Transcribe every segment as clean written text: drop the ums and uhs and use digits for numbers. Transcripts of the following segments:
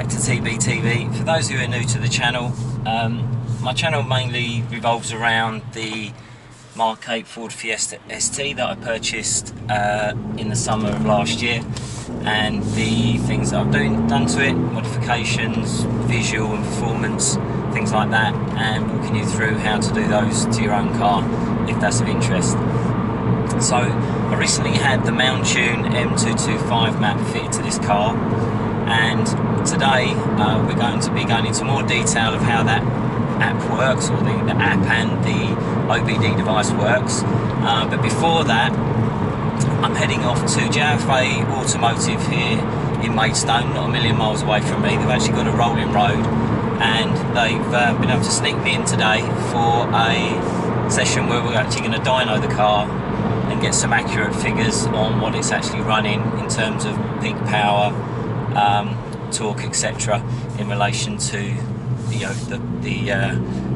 back to TBTV. For those who are new to the channel, my channel mainly revolves around the MK8 Ford Fiesta ST that I purchased in the summer of last year, and the things that I've done to it, modifications, visual and performance, things like that, and walking you through how to do those to your own car if that's of interest. So I recently had the Mountune M225 map fitted to this car, and today we're going to be going into more detail of how that app works, or the app and the OBD device works. But before that, I'm heading off to JFA Automotive here in Maidstone, not a million miles away from me. They've actually got a rolling road, and they've been able to sneak me in today for a session where we're actually going to dyno the car and get some accurate figures on what it's actually running in terms of peak power, torque, etc., in relation to the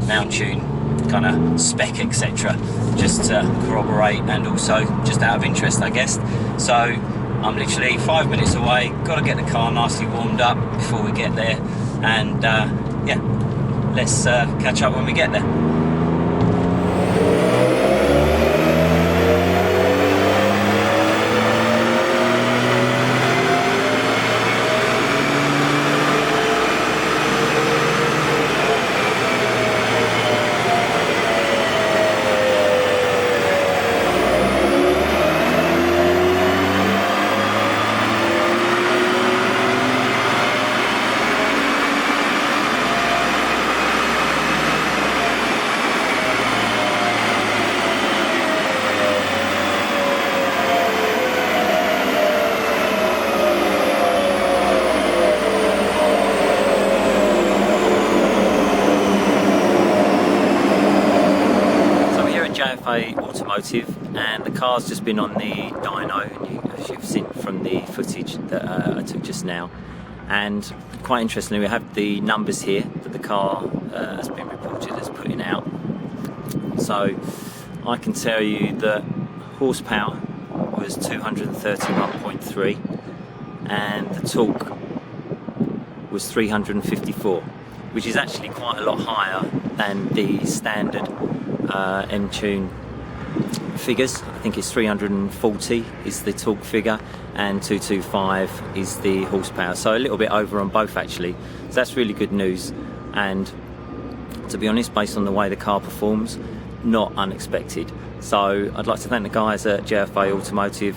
Mountune kind of spec, etc., just to corroborate, and also just out of interest, I guess. So I'm literally 5 minutes away, got to get the car nicely warmed up before we get there, and yeah, let's catch up when we get there. JFA Automotive, and the car's just been on the dyno, as you've seen from the footage that I took just now. And quite interestingly, we have the numbers here that the car has been reported as putting out. So I can tell you that horsepower was 231.3 and the torque was 354, which is actually quite a lot higher than the standard Mountune figures. I think it's 340 is the torque figure and 225 is the horsepower, so a little bit over on both actually. So that's really good news, and to be honest, based on the way the car performs, not unexpected. So I'd like to thank the guys at JFA Automotive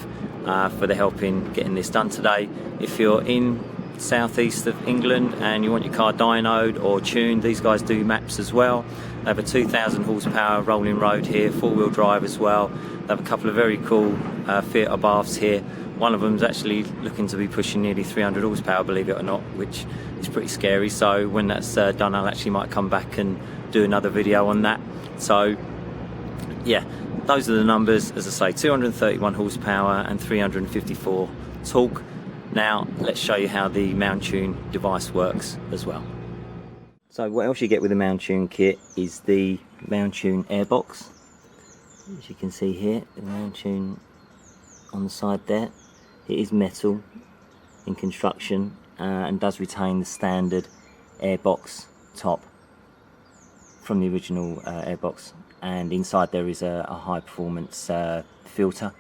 for the help in getting this done today. If you're in southeast of England and you want your car dynoed or tuned, these guys do maps as well. They have a 2000 horsepower rolling road here, four-wheel drive as well. They have a couple of very cool Fiesta baths here. One of them's actually looking to be pushing nearly 300 horsepower, believe it or not, which is pretty scary. So when that's done, I'll actually might come back and do another video on that. So yeah, those are the numbers. As I say, 231 horsepower and 354 torque. Now let's show you how the Mountune device works as well. So what else you get with the Mountune kit is the Mountune airbox. As you can see here, the Mountune on the side there, it is metal in construction and does retain the standard airbox top from the original airbox, and inside there is a high performance filter.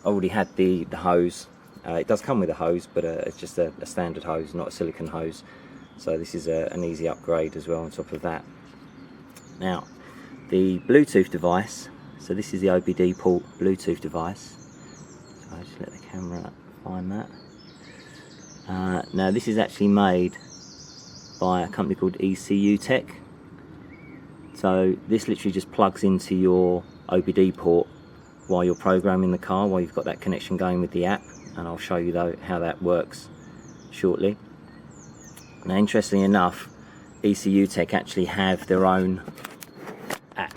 I already had the hose. It does come with a hose, but it's just a standard hose, not a silicone hose. So this is an easy upgrade as well on top of that. Now, the Bluetooth device, so this is the OBD port Bluetooth device. So I'll just let the camera find that. Now this is actually made by a company called In-Dpeth. So this literally just plugs into your OBD port while you're programming the car, while you've got that connection going with the app, and I'll show you though how that works shortly. Now, interestingly enough, In-Dpeth actually have their own app.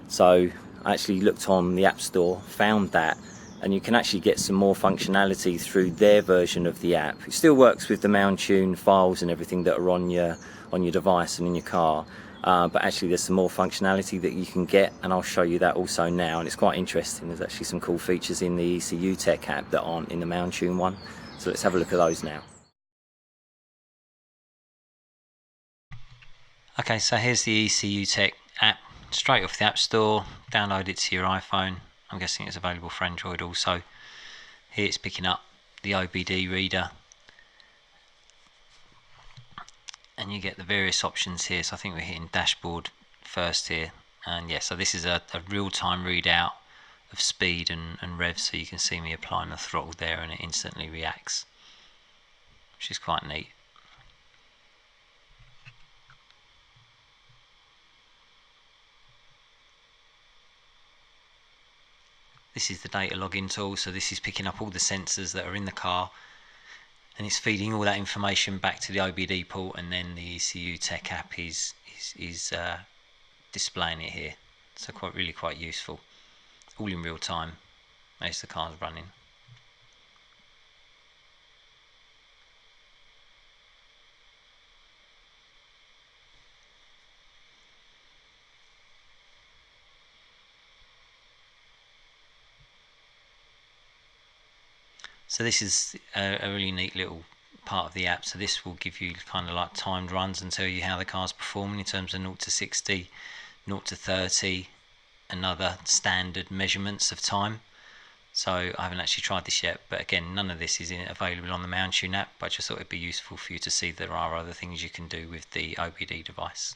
So I actually looked on the App Store, found that, and you can actually get some more functionality through their version of the app. It still works with the Mountune files and everything that are on your device and in your car, but actually there's some more functionality that you can get, and I'll show you that also now, and it's quite interesting. There's actually some cool features in the In-Dpeth app that aren't in the Mountune one, so let's have a look at those now. Okay, so here's the In-Dpeth app, straight off the App Store. Download it to your iPhone. I'm guessing it's available for Android also. Here it's picking up the OBD reader, and you get the various options here. So I think we're hitting dashboard first here, and yeah, so this is a real-time readout of speed and revs, so you can see me applying the throttle there and it instantly reacts, which is quite neat. This is the data login tool, so this is picking up all the sensors that are in the car and it's feeding all that information back to the OBD port, and then the In-Dpeth app is displaying it here. So really quite useful, all in real time as the car's running. So this is a really neat little part of the app. So this will give you kind of like timed runs and tell you how the car's performing in terms of 0 to 60, 0 to 30, and other standard measurements of time. So I haven't actually tried this yet, but again, none of this is available on the Mountune app, but I just thought it'd be useful for you to see there are other things you can do with the OBD device.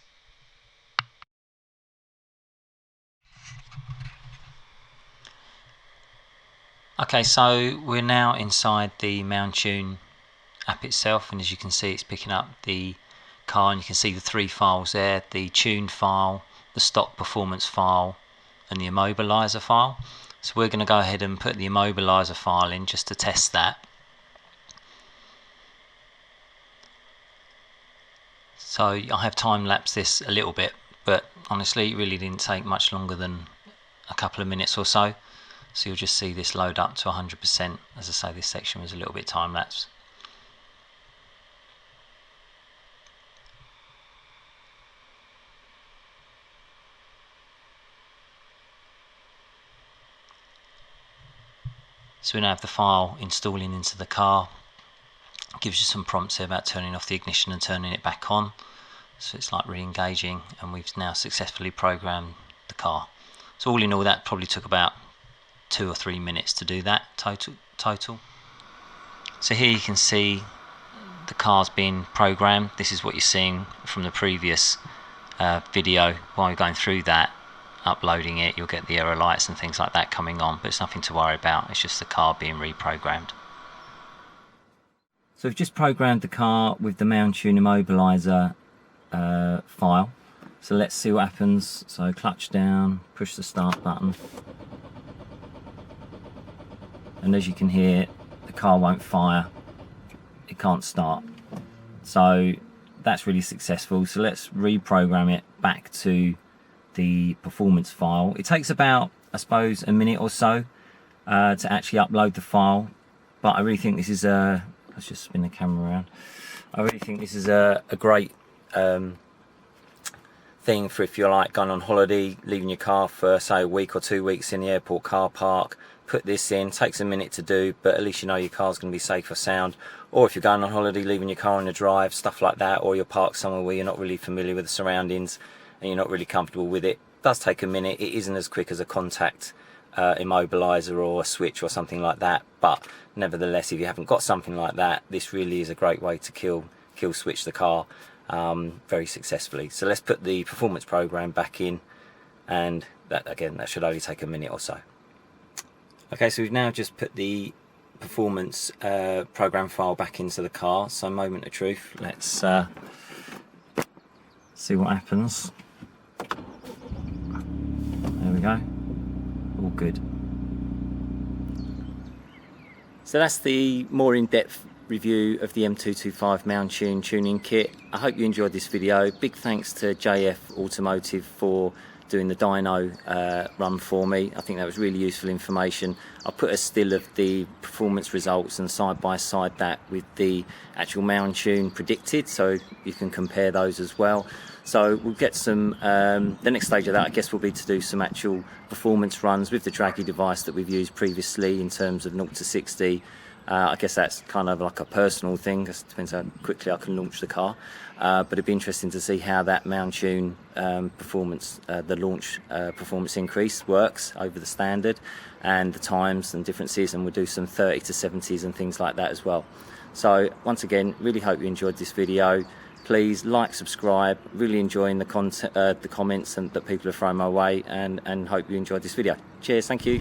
Okay, so we're now inside the Mountune app itself, and as you can see, it's picking up the car, and you can see the 3 files there: the tuned file, the stock performance file, and the immobilizer file. So we're going to go ahead and put the immobilizer file in just to test that. So I have time-lapsed this a little bit, but honestly it really didn't take much longer than a couple of minutes or so. So you'll just see this load up to 100%. As I say, this section was a little bit time-lapse. So we now have the file installing into the car. It gives you some prompts here about turning off the ignition and turning it back on. So it's like re-engaging, and we've now successfully programmed the car. So all in all, that probably took about 2 or 3 minutes to do that total. So here you can see the car's being programmed. This is what you're seeing from the previous video. While you're going through that, uploading it, you'll get the error lights and things like that coming on, but it's nothing to worry about. It's just the car being reprogrammed. So we've just programmed the car with the Mountune immobilizer file. So let's see what happens. So clutch down, push the start button, and as you can hear, the car won't fire. It can't start. So that's really successful. So let's reprogram it back to the performance file. It takes about, I suppose, a minute or so to actually upload the file, but I really think this is a, let's just spin the camera around. I really think this is a great thing for if you're like going on holiday, leaving your car for say a week or 2 weeks in the airport car park. Put this in, takes a minute to do, but at least you know your car's going to be safe or sound. Or if you're going on holiday, leaving your car on the drive, stuff like that, or you're parked somewhere where you're not really familiar with the surroundings and you're not really comfortable with it. It does take a minute. It isn't as quick as a contact immobilizer or a switch or something like that, but nevertheless, if you haven't got something like that, this really is a great way to kill switch the car very successfully. So let's put the performance program back in, and that again, that should only take a minute or so. Okay, so we've now just put the performance program file back into the car. So moment of truth, let's see what happens. There we go, all good. So that's the more in-depth review of the M225 Mountune tuning kit. I hope you enjoyed this video. Big thanks to JF Automotive for doing the dyno run for me. I think that was really useful information. I'll put a still of the performance results and side by side that with the actual Mountune predicted, so you can compare those as well. So we'll get some, the next stage of that I guess will be to do some actual performance runs with the Draggy device that we've used previously in terms of 0 to 60, I guess that's kind of like a personal thing, because it depends how quickly I can launch the car. But it'd be interesting to see how that Mountune performance, the launch performance increase works over the standard, and the times and differences, and we'll do some 30 to 70s and things like that as well. So once again, really hope you enjoyed this video. Please like, subscribe. Really enjoying the content, the comments and that people are throwing my way, and hope you enjoyed this video. Cheers, thank you.